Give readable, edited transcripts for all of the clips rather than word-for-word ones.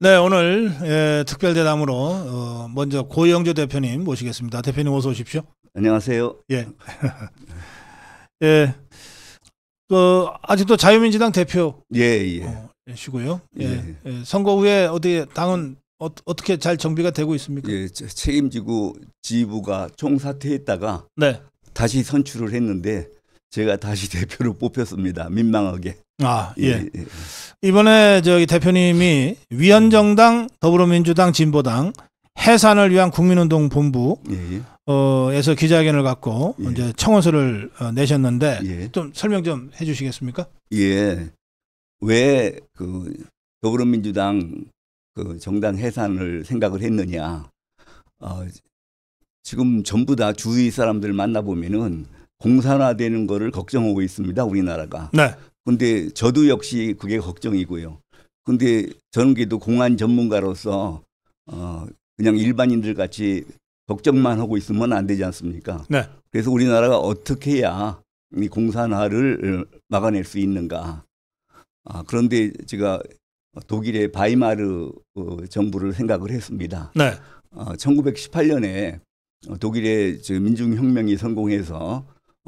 네, 오늘 특별대담으로 먼저 고영조 대표님 모시겠습니다. 대표님 어서 오십시오. 안녕하세요. 예. 예. 아직도 자유민주당 대표. 예. 시고요. 예. 예. 예. 선거 후에 어떻게 당은 어떻게 잘 정비가 되고 있습니까? 예, 책임지고 지휘부가 총사퇴했다가 네. 다시 선출을 했는데 제가 다시 대표로 뽑혔습니다. 민망하게. 아, 예. 이번에 저기 대표님이 위원정당, 더불어민주당, 진보당 해산을 위한 국민운동 본부 에서 기자회견을 갖고 이제 청원서를 내셨는데 좀 설명 좀 해주시겠습니까? 예. 왜 그 더불어민주당 그 정당 해산을 생각을 했느냐? 지금 전부 다 주위 사람들 만나보면은 공산화되는 거를 걱정하고 있습니다. 우리나라가. 네. 근데 저도 역시 그게 걱정이고요. 근데 저는 그래도 공안 전문가로서 그냥 일반인들 같이 걱정만 하고 있으면 안 되지 않습니까? 네. 그래서 우리나라가 어떻게 해야 이 공산화를 막아낼 수 있는가? 그런데 제가 독일의 바이마르 정부를 생각을 했습니다. 네. 1918년에 독일의 민중혁명이 성공해서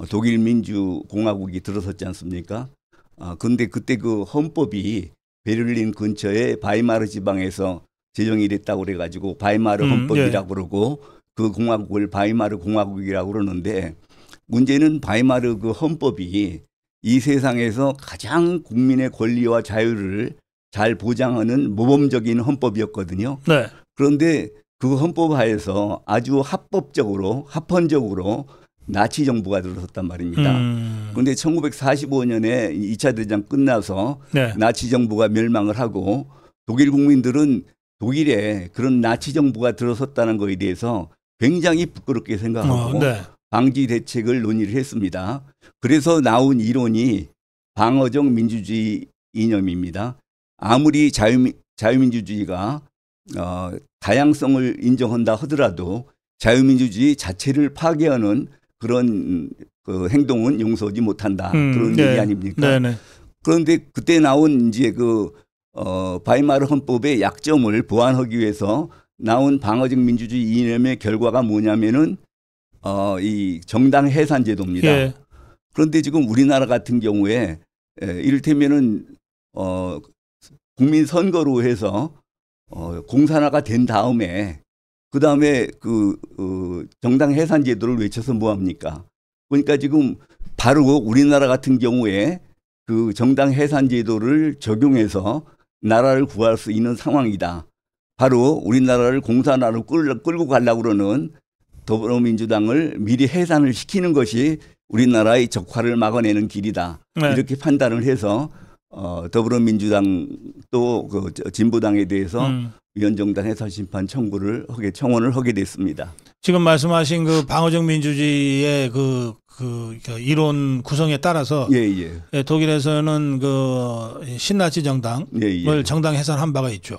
독일 민주공화국이 들어섰지 않습니까? 근데 그때 그 헌법이 베를린 근처에 바이마르 지방에서 제정이 됐다고 그래가지고 바이마르 헌법이라고 그러고 그 공화국을 바이마르 공화국이라고 그러는데 문제는 바이마르 그 헌법이 이 세상에서 가장 국민의 권리와 자유를 잘 보장하는 모범적인 헌법이었거든요. 네. 그런데 그 헌법 하에서 아주 합헌적으로 나치 정부가 들어섰단 말입니다. 그런데 1945년에 2차 대전 끝나서 네. 나치 정부가 멸망을 하고 독일 국민들은 독일에 그런 나치 정부가 들어섰다는 것에 대해서 굉장히 부끄럽게 생각하고 네. 방지 대책을 논의를 했습니다. 그래서 나온 이론이 방어적 민주주의 이념입니다. 아무리 자유민주주의가 다양성을 인정한다 하더라도 자유민주주의 자체를 파괴하는 그런 그 행동은 용서하지 못한다. 그런 얘기 아닙니까? 네네. 그런데 그때 나온 이제 그 바이마르 헌법의 약점을 보완하기 위해서 나온 방어적 민주주의 이념의 결과가 뭐냐면은 이 정당 해산 제도입니다. 예. 그런데 지금 우리나라 같은 경우에 이를테면은 국민 선거로 해서 공산화가 된 다음에 그 다음에 정당 해산 제도를 외쳐서 뭐 합니까? 그러니까 지금 바로 우리나라 같은 경우에 그 정당 해산 제도를 적용해서 나라를 구할 수 있는 상황이다. 바로 우리나라를 공산화로 끌고 가려고 그러는 더불어민주당을 미리 해산을 시키는 것이 우리나라의 적화를 막아내는 길이다. 네. 이렇게 판단을 해서 더불어민주당 또 그 진보당에 대해서 위원정당 해산 심판 청원을 하게 됐습니다. 지금 말씀하신 그 방어적 민주주의의 그 이론 구성에 따라서 예, 독일에서는 그 신나치 정당을 정당 해산한 바가 있죠.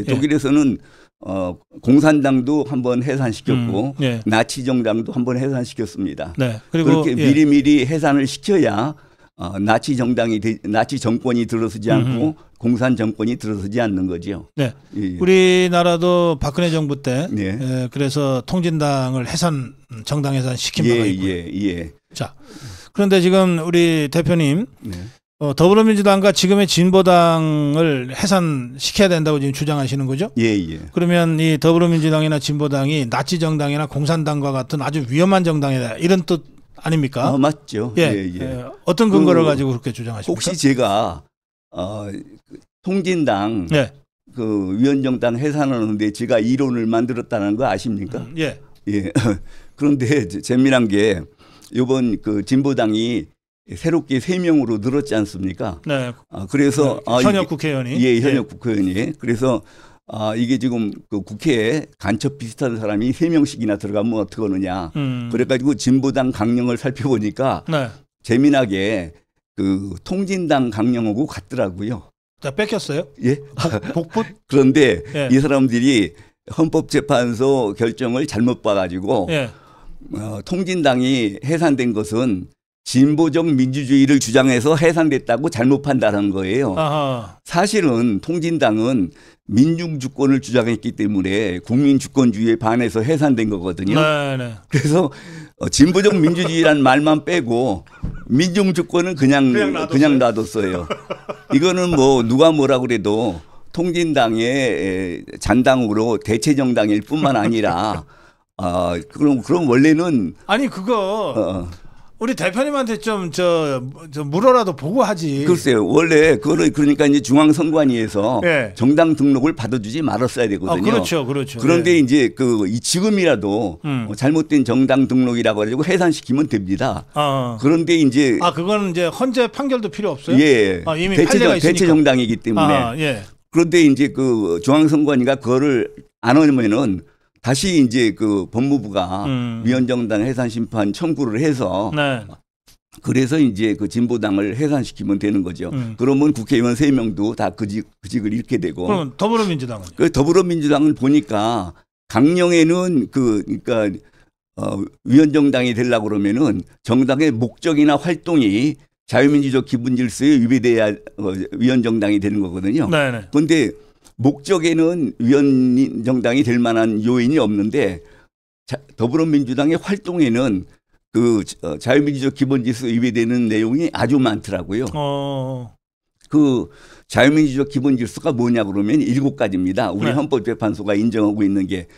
독일에서는 공산당도 한번 해산시켰고 나치 정당도 한번 해산시켰습니다. 네. 그리고 그렇게 미리미리 해산을 시켜야 나치 정권이 들어서지 않고 공산 정권이 들어서지 않는 거죠. 네. 우리나라도 박근혜 정부 때 그래서 통진당을 정당 해산 시킨 바가 있고요. 자, 그런데 지금 우리 대표님 더불어민주당과 지금의 진보당을 해산시켜야 된다고 지금 주장하시는 거죠? 그러면 이 더불어민주당이나 진보당이 나치 정당이나 공산당과 같은 아주 위험한 정당이다 이런 뜻 아닙니까? 맞죠. 어떤 근거를 가지고 그렇게 주장하십니까? 혹시 제가 통진당 그 위원정당 해산하는데 제가 이론을 만들었다는 거 아십니까? 그런데 재미난 게 이번 그 진보당이 새롭게 3명으로 늘었지 않습니까? 네. 그래서 현역 국회의원이 현역 국회의원이 그래서 이게 지금 그 국회에 간첩 비슷한 사람이 3명씩이나 들어가면 어떡하느냐. 그래가지고 진보당 강령을 살펴보니까 재미나게 그 통진당 강령하고 같더라고요. 자, 뺏겼어요? 복붙? 그런데 이 사람들이 헌법재판소 결정을 잘못 봐가지고 통진당이 해산된 것은 진보적 민주주의를 주장해서 해산됐다고 잘못 판단한 거예요. 아하. 사실은 통진당은 민중주권을 주장했기 때문에 국민주권주의에 반해서 해산된 거거든요. 네네. 그래서 진보적 민주주의라는 말만 빼고 민중주권은 그냥 놔뒀어요. 이거는 뭐 누가 뭐라 그래도 통진당의 잔당으로 대체정당일 뿐만 아니라 그럼 원래는 아니 그거 우리 대표님한테 좀 물어라도 보고 하지. 글쎄요. 원래 그거를 그러니까 이제 중앙선관위에서 네. 정당 등록을 받아주지 말았어야 되거든요. 그렇죠. 그런데 네. 이제 지금이라도 잘못된 정당 등록이라고 해가지고 해산시키면 됩니다. 그런데 이제 그거는 이제 헌재 판결도 필요 없어요? 예. 이미 판례가 있으니까. 대체 정당이기 때문에. 예. 그런데 이제 그 중앙선관위가 그거를 안 하면은 다시 이제 그 법무부가 위헌정당 해산심판 청구를 해서 네. 그래서 이제 그 진보당을 해산시키면 되는 거죠. 그러면 국회의원 3명도 다 그 직을 잃게 되고. 그럼 더불어민주당은? 그 더불어민주당을 보니까 강령에는 그러니까 위헌정당이 되려고 그러면은 정당의 목적이나 활동이 자유민주적 기본질서에 위배돼야 위헌정당이 되는 거거든요. 네네. 그런데 목적에는 위헌정당이 될 만한 요인이 없는데 더불어민주당의 활동에는 그 자유민주적 기본질서 위배되는 내용이 아주 많더라고요. 그 자유민주적 기본질서가 뭐냐 그러면 7가지입니다. 우리 네. 헌법재판소가 인정하고 있는 게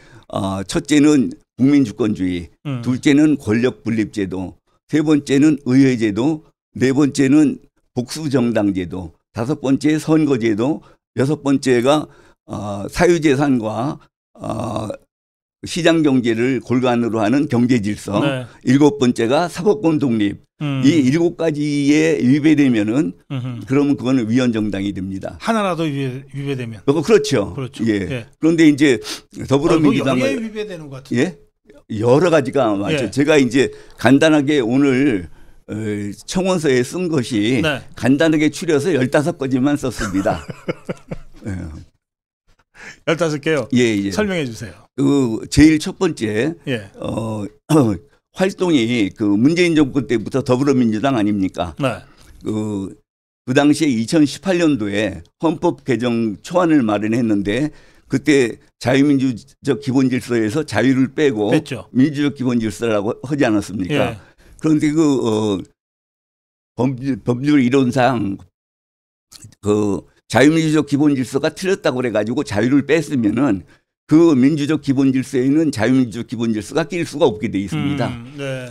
첫째는 국민주권주의, 둘째는 권력분립제도, 세 번째는 의회제도, 네 번째는 복수정당제도, 다섯 번째 선거제도, 여섯 번째가 사유재산과 시장경제를 골간으로 하는 경제질서, 네. 일곱 번째가 사법권 독립. 이 7가지에 위배되면은 그러면 그거는 위헌정당이 됩니다. 하나라도 위배되면. 그렇죠. 그렇죠. 예. 예. 그런데 이제 더불어민주당은 여기에 위배되는 것 같은데. 예? 여러 가지가 많죠. 예. 제가 이제 간단하게 오늘 청원서에 쓴 것이 네. 간단하게 추려서 15가지만 썼습니다. 예. 15개요? 예. 설명해 주세요. 제일 첫 번째, 예. 활동이 그 문재인 정권 때부터 더불어민주당 아닙니까? 네. 그 당시에 2018년도에 헌법 개정 초안을 마련했는데 그때 자유민주적 기본질서에서 자유를 빼고 뺐죠. 민주적 기본질서라고 하지 않았습니까? 예. 그런데 법률 이론상 자유민주적 기본질서가 틀렸다고 그래가지고 자유를 뺐으면은 그 민주적 기본질서에는 자유민주적 기본질서가 낄 수가 없게 돼 있습니다. 네.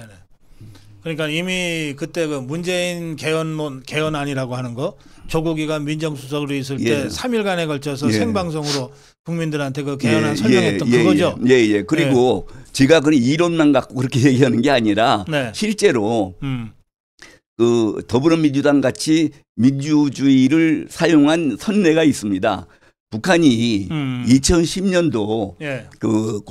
그러니까 이미 그때 그 문재인 개헌안이라고 하는 거 조국이가 민정수석으로 있을 때 3일간에 걸쳐서 생방송으로 국민들한테 그 개헌안 설명했던 그거죠. 예. 그리고 제가 그 이론만 갖고 그렇게 얘기하는 게 아니라 실제로 그 더불어민주당 같이 민주주의를 사용한 선례가 있습니다. 북한이 2010년도 그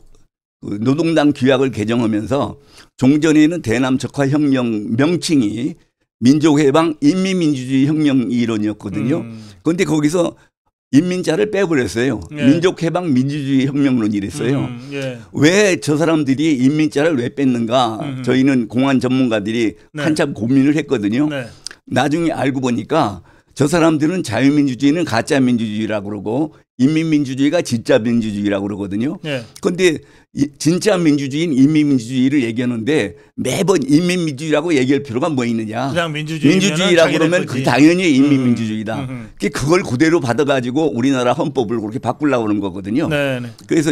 노동당 규약을 개정하면서 종전에는 대남적화혁명 명칭이 민족해방 인민민주주의 혁명 이론이었거든요. 그런데 거기서 인민자를 빼버렸어요. 민족해방 민주주의 혁명론 이랬어요. 왜 저 사람들이 인민자를 왜 뺐는가 저희는 공안 전문가들이 한참 고민을 했거든요. 나중에 알고 보니까 저 사람들은 자유민주주의는 가짜 민주주의라고 그러고 인민민주주의가 진짜 민주주의라고 그러거든요. 그런데 진짜 민주주의는 인민민주주의를 얘기하는데 매번 인민민주주의라고 얘기할 필요가 뭐 있느냐. 그냥 민주주의라고 그러면 그 당연히 인민민주주의다. 그걸 그대로 받아가지고 우리나라 헌법을 그렇게 바꾸려고 하는 거거든요. 그래서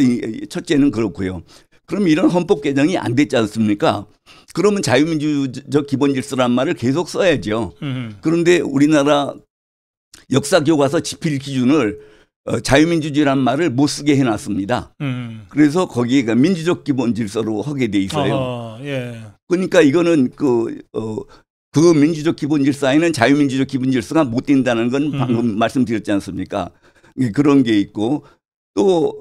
첫째는 그렇고요. 그럼 이런 헌법 개정이 안 됐지 않습니까? 그러면 자유민주적 기본질서란 말을 계속 써야죠. 그런데 우리나라 역사교과서 지필 기준을 자유민주주의란 말을 못 쓰게 해놨습니다. 그래서 거기가 민주적 기본질서로 하게 돼 있어요. 그러니까 이거는 그 민주적 기본질서에는 자유민주적 기본질서가 못 된다는 건 방금 말씀드렸지 않습니까? 그런 게 있고 또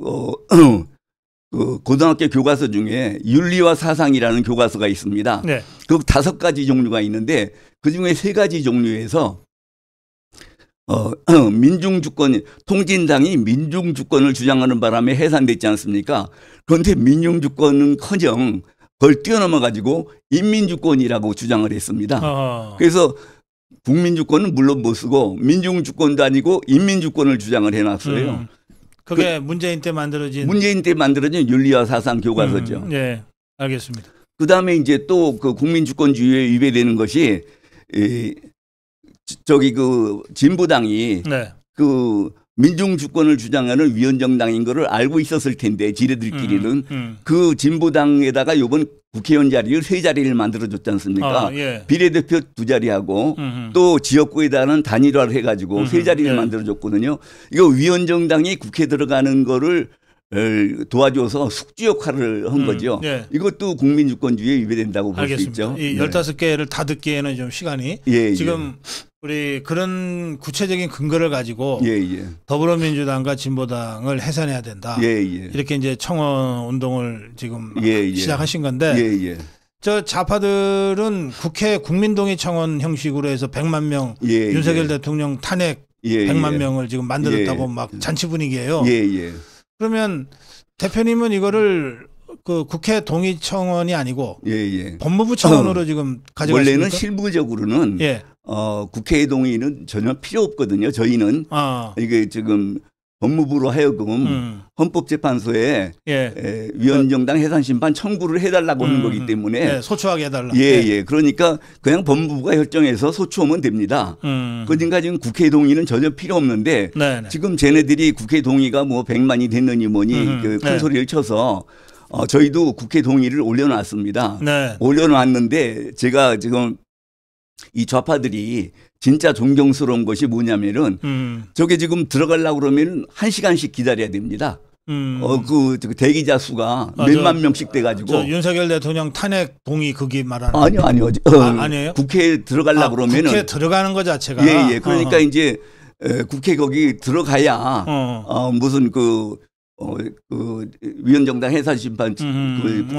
그 고등학교 교과서 중에 윤리와 사상이라는 교과서가 있습니다. 그 5가지 종류가 있는데 그 중에 3가지 종류에서 민중주권, 통진당이 민중주권을 주장하는 바람에 해산됐지 않습니까? 그런데 민중주권은 커녕 그걸 뛰어넘어 가지고 인민주권이라고 주장을 했습니다. 그래서 국민주권은 물론 못 쓰고 민중주권도 아니고 인민주권을 주장을 해놨어요. 그게 문재인 때 만들어진 윤리와 사상 교과서죠. 네, 알겠습니다. 그 다음에 이제 또 그 국민주권주의에 위배되는 것이 저기 그 진보당이 네. 그 민중주권을 주장하는 위원정당인 거를 알고 있었을 텐데 지네들끼리는 그 진보당에다가 이번 국회의원 자리를 3자리를 만들어줬지 않습니까? 예. 비례대표 2자리하고 또 지역구에다가는 단일화를 해가지고 3자리를 예. 만들어줬거든요. 이거 위원정당이 국회 들어가는 거를 도와줘서 숙주 역할을 한 거죠. 예. 이것도 국민주권주의에 위배된다고 볼 수 있죠. 이 15개를 다 듣기에는 좀 시간이 지금 우리 그런 구체적인 근거를 가지고 더불어민주당과 진보당을 해산해야 된다. 이렇게 이제 청원 운동을 지금 시작하신 건데 저 좌파들은 국회 국민동의 청원 형식으로 해서 100만 명 윤석열 대통령 탄핵 100만 명을 지금 만들었다고 막 잔치 분위기예요. 그러면 대표님은 이거를 그 국회 동의 청원이 아니고 법무부 청원으로 지금 가져가십니까? 원래는 실무적으로는 국회 동의는 전혀 필요 없거든요. 저희는 이게 지금 법무부로 하여금 헌법재판소에 위원정당 해산심판 청구를 해달라고 하는 거기 때문에 소추하게 해달라. 그러니까 그냥 법무부가 결정해서 소추하면 됩니다. 그러니까 지금 국회 동의는 전혀 필요 없는데 지금 쟤네들이 국회 동의가 뭐 100만이 됐느니 뭐니 그 큰 소리를 쳐서 저희도 국회 동의를 올려놨습니다. 올려놨는데 제가 지금 이 좌파들이 진짜 존경스러운 것이 뭐냐면은 저게 지금 들어가려고 그러면 1시간씩 기다려야 됩니다. 그 대기자 수가 몇만 명씩 돼가지고. 윤석열 대통령 탄핵 동의 그게 말하는. 아니요. 아니에요? 국회에 들어가려고 그러면은. 국회에 들어가는 거 자체가. 그러니까 이제 국회 거기 들어가야 무슨 그 위원정당 해산심판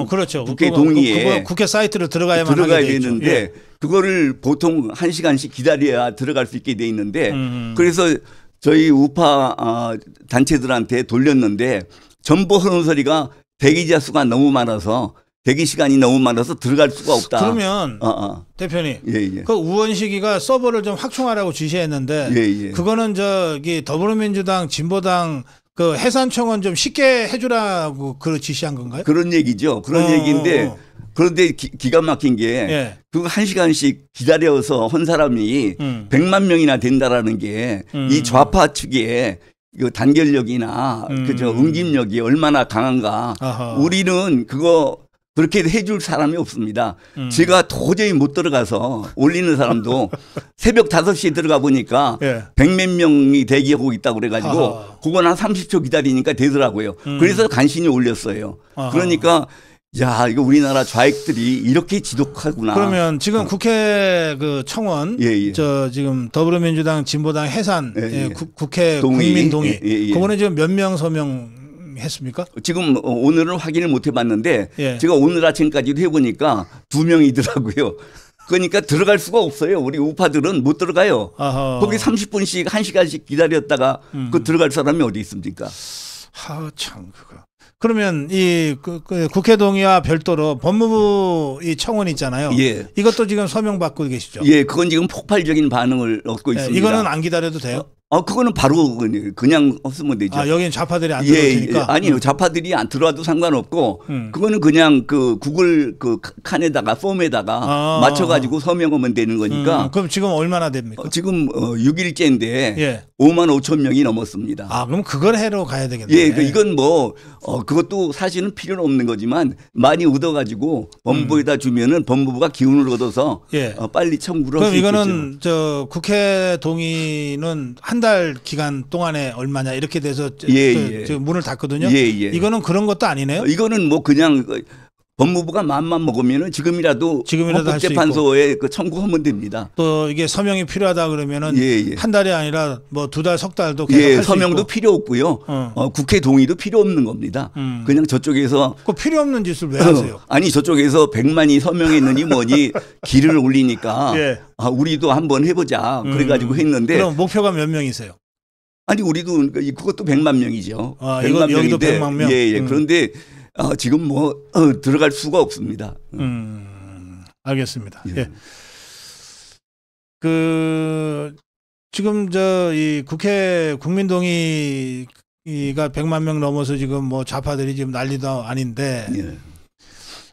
그렇죠. 국회 동의에 국회 사이트로 들어가야만 들어가야 되는데 그거를 보통 1시간씩 기다려야 들어갈 수 있게 돼 있는데 그래서 저희 우파 단체들한테 돌렸는데 전부 하는 소리가 대기자 수가 너무 많아서 대기 시간이 너무 많아서 들어갈 수가 없다. 그러면 대표님, 그 우원식이가 서버를 좀 확충하라고 지시했는데 그거는 저기 더불어민주당, 진보당 그 해산 청원 좀 쉽게 해주라고 그 지시한 건가요? 그런 얘기죠. 그런 얘기인데 그런데 기가 막힌 게 그거 1시간씩 기다려서 한 사람이 100만 명이나 된다라는 게 이 좌파 측의 그 단결력이나 그저 응집력이 얼마나 강한가. 우리는 그거 그렇게 해줄 사람이 없습니다. 제가 도저히 못 들어가서 올리는 사람도 새벽 5시에 들어가 보니까 100몇 명이 대기하고 있다고 그래가지고 그건 한 30초 기다리니까 되더라고요. 그래서 간신히 올렸어요. 그러니까 야, 이거 우리나라 좌익들이 이렇게 지독하구나. 그러면 지금 국회 그 청원, 저 지금 더불어민주당, 진보당 해산, 국회 국민동의, 그거는 지금 몇 명 서명 했습니까? 지금 오늘은 확인을 못 해봤는데 제가 오늘 아침까지도 해보니까 2명이더라고요. 그러니까 들어갈 수가 없어요. 우리 우파들은 못 들어가요. 거기 30분씩 1시간씩 기다렸다가 그 들어갈 사람이 어디 있습니까? 참 그거. 그러면 이 국회 동의와 별도로 법무부 이 청원 있잖아요. 이것도 지금 서명 받고 계시죠? 그건 지금 폭발적인 반응을 얻고 있습니다. 이거는 안 기다려도 돼요? 그거는 바로 그냥 없으면 되죠. 여기는 좌파들이 안 들어올 테니까? 아니요. 좌파들이 안 들어와도 상관없고 그거는 그냥 그 구글 그 칸에다가 폼에다가 맞춰가지고 서명하면 되는 거니까. 그럼 지금 얼마나 됩니까? 지금 6일째인데 5만 5천 명이 넘었습니다. 그럼 그걸 해로 가야 되겠네요. 이건 뭐 그것도 사실은 필요는 없는 거지만 많이 얻어가지고 법무부에다 주면은 법무부가 기운을 얻어서 빨리 청구를 할 수 있겠죠. 그럼 이거는 저 국회 동의는 한 달 기간 동안에 얼마냐 이렇게 돼서 문을 닫거든요. 이거는 그런 것도 아니네요. 이거는 뭐 그냥 법무부가 마음만 먹으면은 지금이라도 헌법재판소에 그 청구하면 됩니다. 또 이게 서명이 필요하다 그러면은 한 달이 아니라 뭐 2달, 석 달도 계속 할 수 있고. 서명도 필요 없고요. 국회 동의도 필요 없는 겁니다. 그냥 저쪽에서 그 필요 없는 짓을 왜 하세요? 아니 저쪽에서 100만이 서명했느니 뭐니 길을 올리니까 우리도 한번 해보자 그래가지고 했는데. 그럼 목표가 몇 명이세요? 아니 우리도 그것도 100만 명이죠. 100만 명인데. 여기도 100만 명. 그런데 지금 뭐 들어갈 수가 없습니다. 알겠습니다. 예. 지금 이 국회 국민동의가 100만 명 넘어서 지금 뭐 좌파들이 지금 난리도 아닌데 예.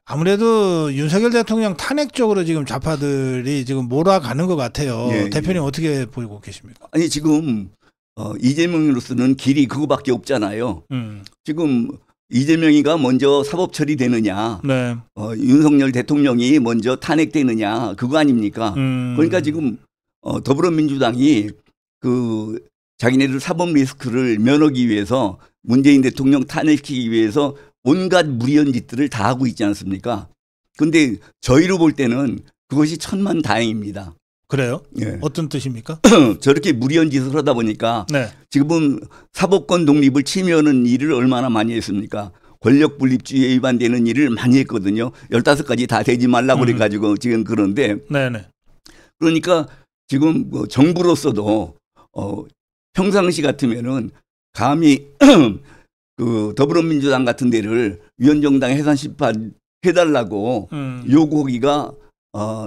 아무래도 윤석열 대통령 탄핵 쪽으로 지금 좌파들이 지금 몰아가는 것 같아요. 예, 대표님 어떻게 보고 계십니까? 아니 지금 이재명으로서는 길이 그거밖에 없잖아요. 지금 이재명이가 먼저 사법 처리되느냐, 네. 윤석열 대통령이 먼저 탄핵되느냐 그거 아닙니까? 그러니까 지금 더불어민주당이 자기네들 사법 리스크를 면하기 위해서 문재인 대통령 탄핵시키기 위해서 온갖 무리한 짓들을 다 하고 있지 않습니까? 그런데 저희로 볼 때는 그것이 천만다행입니다. 그래요? 예. 어떤 뜻입니까? 저렇게 무리한 짓을 하다 보니까 네. 지금은 사법권 독립을 침해하는 일을 얼마나 많이 했습니까? 권력 분립주의에 위반되는 일을 많이 했거든요. 15가지 다 되지 말라고 그래가지고 지금 그런데 네네. 그러니까 지금 뭐 정부로서도 평상시 같으면은 감히 더불어민주당 같은 데를 위헌정당 해산 심판 해달라고 요구하기가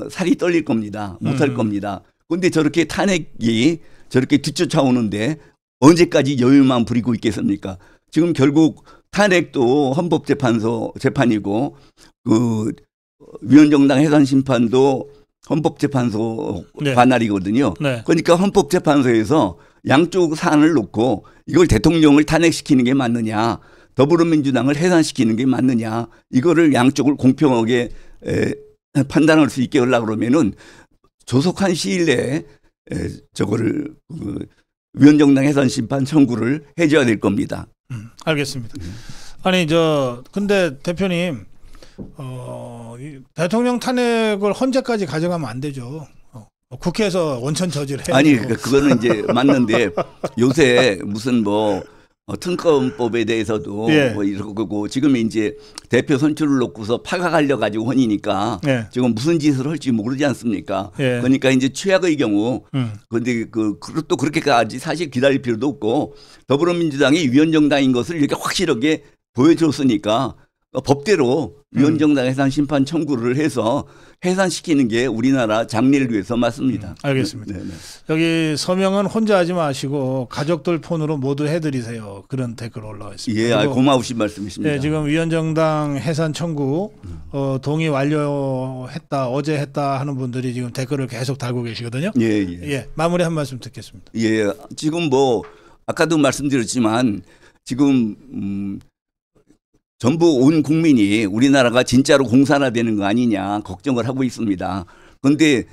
살이 떨릴 겁니다. 못할 겁니다. 그런데 저렇게 탄핵이 저렇게 뒤쫓아오는데 언제까지 여유만 부리고 있겠습니까? 지금 결국 탄핵도 헌법재판소 재판이고 위헌정당 해산 심판도 헌법재판소 네. 관할이거든요. 네. 그러니까 헌법재판소에서 양쪽 사안을 놓고 이걸 대통령을 탄핵시키는 게 맞느냐, 더불어민주당을 해산시키는 게 맞느냐, 이거를 양쪽을 공평하게 판단할 수 있게 하려고 그러면은 조속한 시일 내에 저거를 위헌정당 해산 심판 청구를 해줘야 될 겁니다. 알겠습니다. 아니 근데 대표님 대통령 탄핵을 헌재까지 가져가면 안 되죠. 국회에서 원천 저지를 해야 아니 그거는 이제 맞는데 요새 무슨 특검법에 대해서도 예. 이러고 지금 이제 대표 선출을 놓고서 파각하려 가지고 혼이니까 예. 지금 무슨 짓을 할지 모르지 않습니까? 예. 그러니까 이제 최악의 경우 그런데 또 그렇게까지 사실 기다릴 필요도 없고 더불어민주당이 위헌정당인 것을 이렇게 확실하게 보여줬으니까 법대로 위헌정당 해산 심판 청구를 해서 해산시키는 게 우리나라 장래를 위해서 맞습니다. 알겠습니다. 네네. 여기 서명은 혼자 하지 마시고 가족들 폰으로 모두 해드리세요. 그런 댓글 올라와 있습니다. 예, 고마우신 말씀이십니다. 네, 지금 위헌정당 해산 청구 동의 완료했다, 어제 했다 하는 분들이 지금 댓글을 계속 달고 계시거든요. 예, 예. 예, 마무리 한 말씀 듣겠습니다. 예, 지금 아까도 말씀드렸지만 지금 전부 온 국민이 우리나라가 진짜로 공산화되는 거 아니냐 걱정을 하고 있습니다. 그런데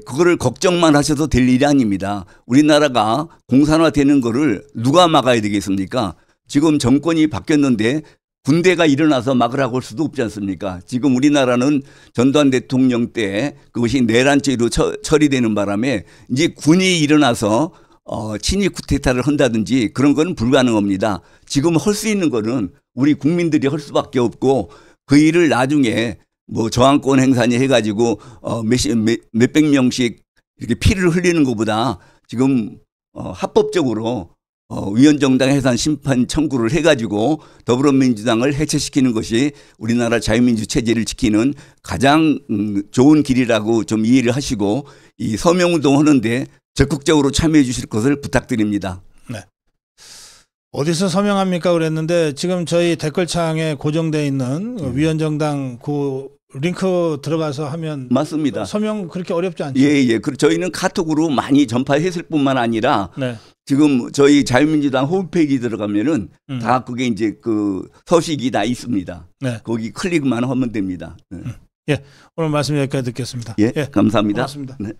그거를 걱정만 하셔도 될 일이 아닙니다. 우리나라가 공산화되는 거를 누가 막아야 되겠습니까? 지금 정권이 바뀌었는데 군대가 일어나서 막으라고 할 수도 없지 않습니까? 지금 우리나라는 전두환 대통령 때 그것이 내란죄로 처리되는 바람에 이제 군이 일어나서 친위 쿠데타를 한다든지 그런 건 불가능합니다. 지금 할 수 있는 거는 우리 국민들이 할 수밖에 없고 그 일을 나중에 저항권 행사니 해가지고 몇백 명씩 이렇게 피를 흘리는 것보다 지금 합법적으로 위헌정당 해산 심판 청구를 해가지고 더불어민주당을 해체시키는 것이 우리나라 자유민주 체제를 지키는 가장 좋은 길이라고 좀 이해를 하시고 이 서명운동 하는데 적극적으로 참여해 주실 것을 부탁드립니다. 네. 어디서 서명합니까 그랬는데 지금 저희 댓글창에 고정되어 있는 위헌정당 그 링크 들어가서 하면 맞습니다. 서명 그렇게 어렵지 않죠? 예. 저희는 카톡으로 많이 전파했을 뿐만 아니라 네. 지금 저희 자유민주당 홈페이지 들어가면은 다 그게 이제 서식이 다 있습니다. 네. 거기 클릭만 하면 됩니다. 네. 예, 오늘 말씀 여기까지 듣겠습니다. 예, 감사합니다. 고맙습니다. 네.